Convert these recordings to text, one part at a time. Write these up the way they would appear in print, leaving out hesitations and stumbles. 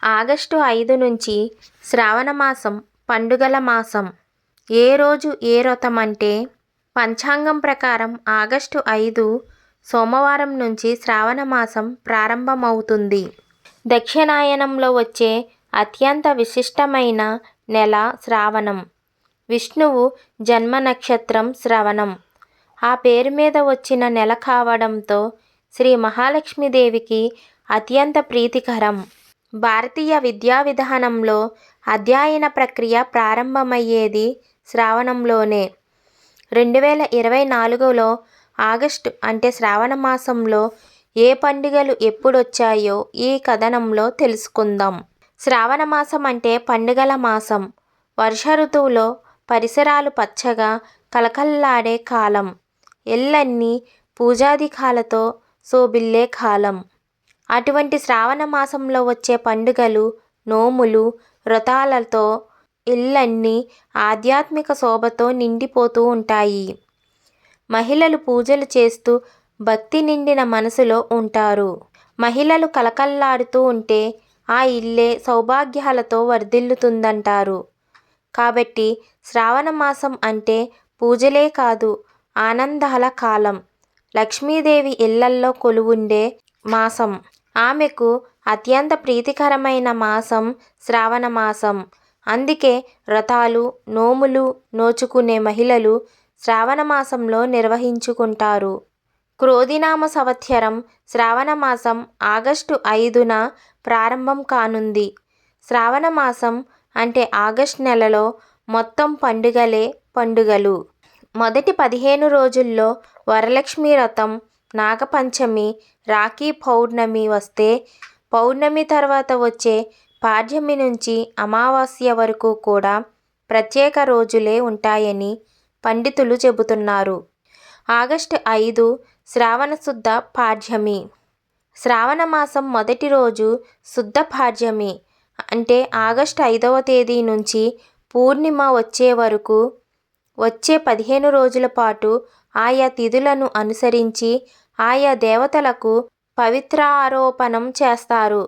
August 5 నుంచి శ్రావణ మాసం పండుగల మాసం. ఏ రోజు ఏ వ్రతం అంటే పంచాంగం ప్రకారం ఆగస్టు 5 సోమవారం నుంచి శ్రావణ మాసం ప్రారంభమవుతుంది. దక్షిణాయనంలో వచ్చే అత్యంత విశిష్టమైన నెల శ్రావణం. విష్ణువు జన్మ నక్షత్రం శ్రవణం. ఆ పేరు మీద వచ్చిన నెల కావడంతో శ్రీ మహాలక్ష్మీదేవికి అత్యంత ప్రీతికరం. భారతీయ విద్యా విధానంలో అధ్యయన ప్రక్రియ ప్రారంభమయ్యేది శ్రావణంలోనే. 2024లో ఆగస్టు అంటే శ్రావణ మాసంలో ఏ పండుగలు ఎప్పుడొచ్చాయో ఈ కథనంలో తెలుసుకుందాం. శ్రావణ మాసం అంటే పండుగల మాసం. వర్ష ఋతువులో పరిసరాలు పచ్చగా కలకల్లాడే కాలం. ఇళ్ళన్నీ పూజాదికాలతో శోభిల్లే కాలం. అటువంటి శ్రావణ మాసంలో వచ్చే పండుగలు, నోములు, వ్రతాలతో ఇళ్ళన్నీ ఆధ్యాత్మిక శోభతో నిండిపోతూ ఉంటాయి. మహిళలు పూజలు చేస్తూ భక్తి నిండిన మనసులో ఉంటారు. మహిళలు కళకళలాడుతూ ఉంటే ఆ ఇల్లే సౌభాగ్యాలతో వర్ధిల్లుతుందంటారు. కాబట్టి శ్రావణ మాసం అంటే పూజలే కాదు, ఆనందాల కాలం. లక్ష్మీదేవి ఇళ్లల్లో కొలువుండే మాసం. ఆమెకు అత్యంత ప్రీతికరమైన మాసం శ్రావణ మాసం. అందుకే వ్రతాలు, నోములు నోచుకునే మహిళలు శ్రావణ మాసంలో నిర్వహించుకుంటారు. క్రోధినామ సంవత్సరం శ్రావణ మాసం ఆగస్టు 5న ప్రారంభం కానుంది. శ్రావణ మాసం అంటే ఆగస్టు నెలలో మొత్తం పండుగలే పండుగలు. మొదటి 15 రోజుల్లో వరలక్ష్మి వ్రతం, నాగపంచమి, రాఖీ పౌర్ణమి వస్తే పౌర్ణమి తర్వాత వచ్చే పాడ్యమి నుంచి అమావాస్య వరకు కూడా ప్రత్యేక రోజులే ఉంటాయని పండితులు చెబుతున్నారు. ఆగస్టు 5 శ్రావణ శుద్ధ పాడ్యమి. శ్రావణ మాసం మొదటి రోజు శుద్ధ పాడ్యమి. అంటే ఆగస్టు 5వ తేదీ నుంచి పూర్ణిమ వచ్చే వరకు వచ్చే 15 రోజుల పాటు ఆయా తిథులను అనుసరించి ఆయా దేవతలకు పవిత్రారోపణం చేస్తారు.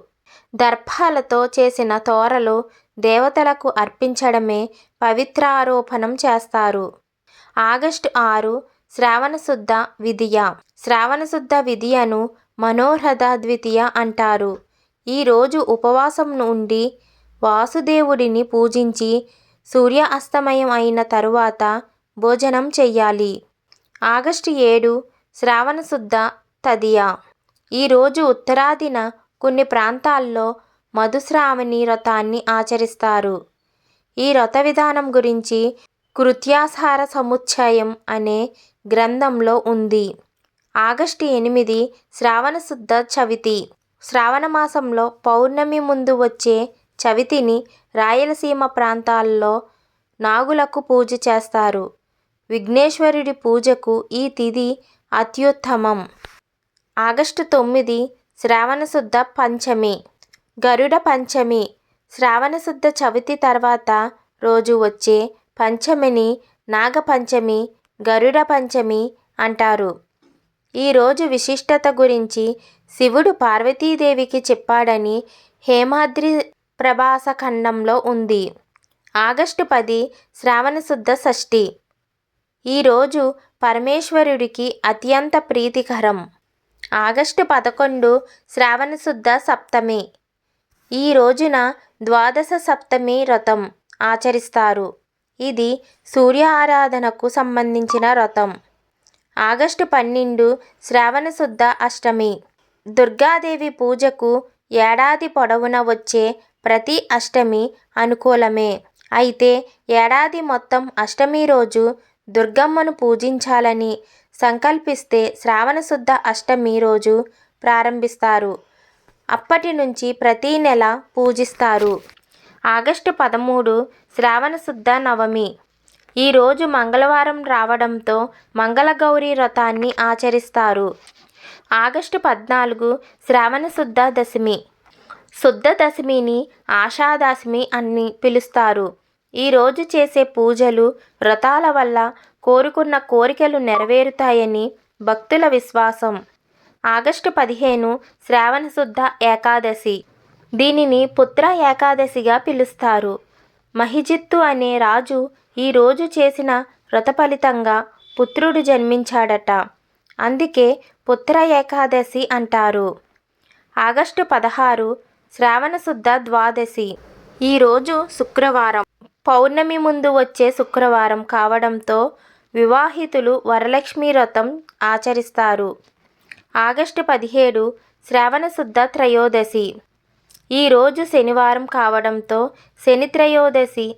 దర్భాలతో చేసిన తోరలు దేవతలకు అర్పించడమే పవిత్రారోపణం చేస్తారు. ఆగస్టు 6 శ్రావణ శుద్ధ విదియ. శ్రావణ శుద్ధ విదియను మనోరథ ద్వితీయ అంటారు. ఈ రోజు ఉపవాసం ఉండి వాసుదేవుడిని పూజించి సూర్య అస్తమయం అయిన తరువాత భోజనం చెయ్యాలి. ఆగస్టు 7 శ్రావణ శుద్ధ తదియ. ఈరోజు ఉత్తరాదిన కొన్ని ప్రాంతాల్లో మధుశ్రావణి వ్రతాన్ని ఆచరిస్తారు. ఈ వ్రత విధానం గురించి కృత్యాసార సముచ్చయం అనే గ్రంథంలో ఉంది. ఆగస్టు 8 శ్రావణ శుద్ధ చవితి. శ్రావణ మాసంలో పౌర్ణమి ముందు వచ్చే చవితిని రాయలసీమ ప్రాంతాల్లో నాగులకు పూజ చేస్తారు. విఘ్నేశ్వరుడి పూజకు ఈ తిథి అత్యుత్తమం. ఆగస్టు 9 శ్రావణ శుద్ధ పంచమి. గరుడ పంచమి. శ్రావణ శుద్ధ చవితి తర్వాత రోజు వచ్చే పంచమిని నాగపంచమి, గరుడ పంచమి అంటారు. ఈరోజు విశిష్టత గురించి శివుడు పార్వతీదేవికి చెప్పాడని హేమాద్రి ప్రభాస ఖండంలో ఉంది. ఆగస్టు 10 శ్రావణ శుద్ధ షష్ఠి. ఈరోజు పరమేశ్వరుడికి అత్యంత ప్రీతికరం. ఆగస్టు 11 శ్రావణ శుద్ధ సప్తమి. ఈ రోజున ద్వాదశ సప్తమి వ్రతం ఆచరిస్తారు. ఇది సూర్య ఆరాధనకు సంబంధించిన వ్రతం. ఆగస్టు 12 శ్రావణ శుద్ధ అష్టమి. దుర్గాదేవి పూజకు ఏడాది పొడవునా వచ్చే ప్రతి అష్టమి అనుకూలమే. అయితే ఏడాది మొత్తం అష్టమి రోజు దుర్గమ్మను పూజించాలని సంకల్పిస్తే శ్రావణ శుద్ధ అష్టమి రోజు ప్రారంభిస్తారు. అప్పటి నుంచి ప్రతీ నెల పూజిస్తారు. ఆగస్టు 13 శ్రావణ శుద్ధ నవమి. ఈరోజు మంగళవారం రావడంతో మంగళగౌరి వ్రతాన్ని ఆచరిస్తారు. ఆగస్టు 14 శ్రావణ శుద్ధ దశమి. శుద్ధ దశమిని ఆషాదశమి అని పిలుస్తారు. ఈరోజు చేసే పూజలు, వ్రతాల వల్ల కోరుకున్న కోరికలు నెరవేరుతాయని భక్తుల విశ్వాసం. ఆగస్టు 15 శ్రావణ శుద్ధ ఏకాదశి. దీనిని పుత్ర ఏకాదశిగా పిలుస్తారు. మహిజిత్తు అనే రాజు ఈ రోజు చేసిన వ్రత ఫలితంగా పుత్రుడు జన్మించాడట. అందుకే పుత్ర ఏకాదశి అంటారు. ఆగస్టు 16 శ్రావణ శుద్ధ ద్వాదశి. ఈరోజు శుక్రవారం. పౌర్ణమి ముందు వచ్చే శుక్రవారం కావడంతో వివాహితులు వరలక్ష్మి వ్రతం ఆచరిస్తారు. ఆగస్టు 17 శ్రావణ శుద్ధ త్రయోదశి. ఈరోజు శనివారం కావడంతో శని త్రయోదశి.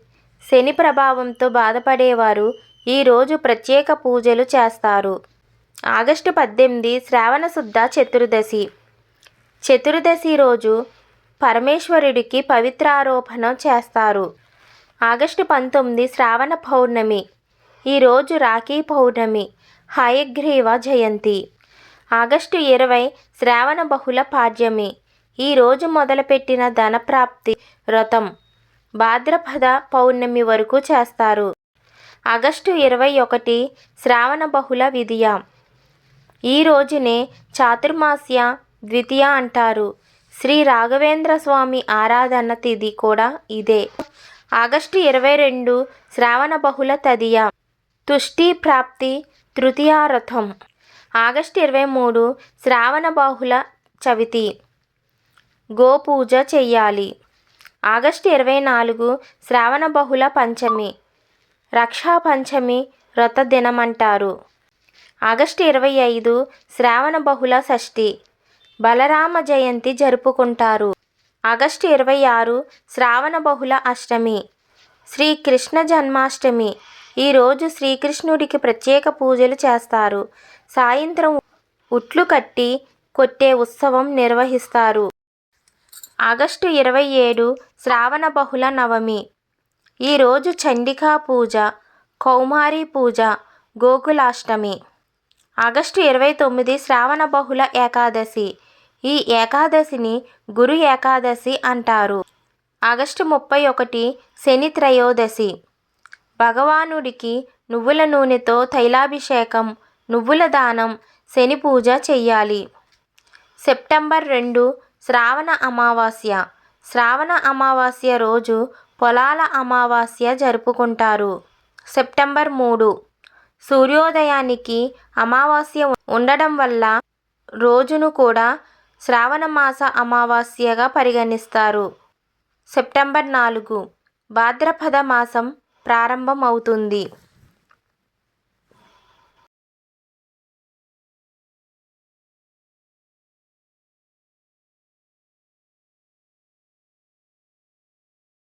శని ప్రభావంతో బాధపడేవారు ఈరోజు ప్రత్యేక పూజలు చేస్తారు. ఆగస్టు 18 శ్రావణ శుద్ధ చతుర్దశి. చతుర్దశి రోజు పరమేశ్వరుడికి పవిత్రారోపణ చేస్తారు. ఆగస్టు 19 శ్రావణ పౌర్ణమి. ఈరోజు రాఖీ పౌర్ణమి, హయగ్రీవ జయంతి. ఆగస్టు 20 శ్రావణ బహుళ పాడ్యమి. ఈరోజు మొదలుపెట్టిన ధనప్రాప్తి వ్రతం భాద్రపద పౌర్ణమి వరకు చేస్తారు. ఆగస్టు 21 శ్రావణ బహుళ విదియ. ఈ రోజునే చాతుర్మాస్య ద్వితీయ అంటారు. శ్రీ రాఘవేంద్ర స్వామి ఆరాధన తిథి కూడా ఇదే. ఆగస్టు 22 శ్రావణ బహుళ తదియ. తుష్టి ప్రాప్తి తృతీయ రథం. ఆగస్టు 23 శ్రావణ బహుళ చవితి. గోపూజ చెయ్యాలి. ఆగస్టు 24 శ్రావణ బహుళ పంచమి. రక్షా పంచమి వ్రత దినమంటారు. ఆగస్టు 25 శ్రావణ బహుళ షష్ఠి. బలరామ జయంతి జరుపుకుంటారు. ఆగస్టు 26 శ్రావణ బహుళ అష్టమి. శ్రీకృష్ణ జన్మాష్టమి. ఈరోజు శ్రీకృష్ణుడికి ప్రత్యేక పూజలు చేస్తారు. సాయంత్రం ఉట్లు కట్టి కొట్టే ఉత్సవం నిర్వహిస్తారు. ఆగస్టు 27 శ్రావణ బహుళ నవమి. ఈరోజు చండికా పూజ, కౌమారి పూజ, గోకులాష్టమి. ఆగస్టు 29 శ్రావణ బహుళ ఏకాదశి. ఈ ఏకాదశిని గురు ఏకాదశి అంటారు. ఆగస్టు 31 శని త్రయోదశి. భగవానుడికి నువ్వుల నూనెతో తైలాభిషేకం, నువ్వుల దానం, శని పూజ చెయ్యాలి. సెప్టెంబర్ 2 శ్రావణ అమావాస్య. శ్రావణ అమావాస్య రోజు పొలాల అమావాస్య జరుపుకుంటారు. సెప్టెంబర్ 3 సూర్యోదయానికి అమావాస్య ఉండడం వల్ల రోజును కూడా శ్రావణ మాస అమావాస్యగా పరిగణిస్తారు. సెప్టెంబర్ 4 భాద్రపద మాసం ప్రారంభమవుతుంది.